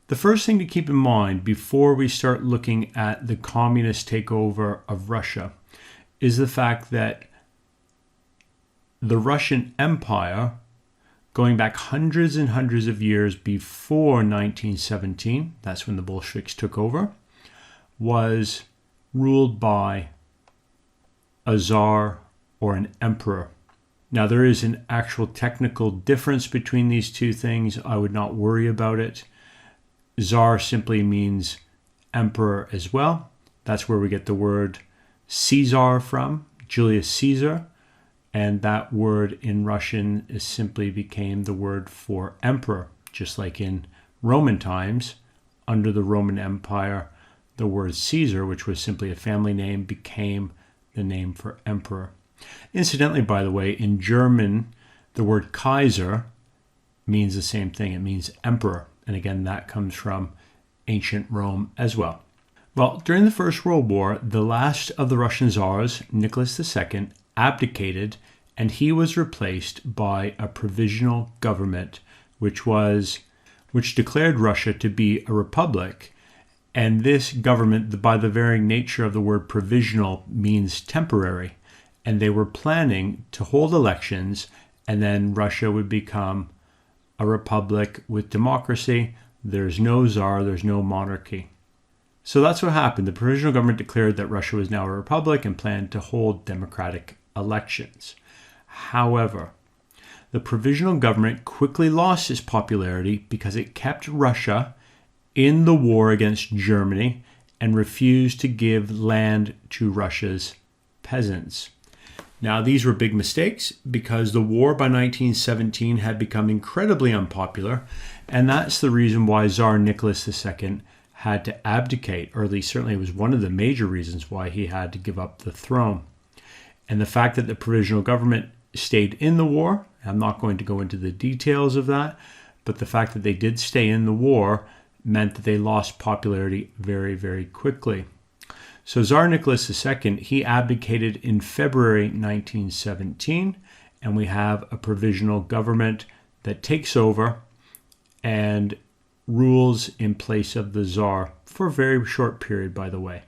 The first thing to keep in mind before we start looking at the communist takeover of Russia is the fact that the Russian Empire, going back hundreds and hundreds of years before 1917, that's when the Bolsheviks took over, was ruled by a Tsar or an emperor. Now, there is an actual technical difference between these two things. I would not worry about it. Tsar simply means emperor as well. That's where we get the word Caesar from, Julius Caesar. And that word in Russian is simply became the word for emperor, just like in Roman times, under the Roman Empire, the word Caesar, which was simply a family name, became the name for emperor. Incidentally, by the way, in German, the word Kaiser means the same thing. It means emperor. And again, that comes from ancient Rome as well. Well, during the First World War, the last of the Russian Tsars, Nicholas II, abdicated, and he was replaced by a provisional government, which declared Russia to be a republic. And this government, by the very nature of the word provisional, means temporary. And they were planning to hold elections, and then Russia would become a republic with democracy. There's no czar, there's no monarchy. So that's what happened. The provisional government declared that Russia was now a republic and planned to hold democratic elections. However, the provisional government quickly lost its popularity because it kept Russia in the war against Germany and refused to give land to Russia's peasants. Now, these were big mistakes because the war by 1917 had become incredibly unpopular, and that's the reason why Tsar Nicholas II had to abdicate, or at least certainly it was one of the major reasons why he had to give up the throne. And the fact that the provisional government stayed in the war, I'm not going to go into the details of that, but the fact that they did stay in the war meant that they lost popularity very, very quickly. So Tsar Nicholas II, he abdicated in February 1917, and we have a provisional government that takes over and rules in place of the Tsar for a very short period, by the way.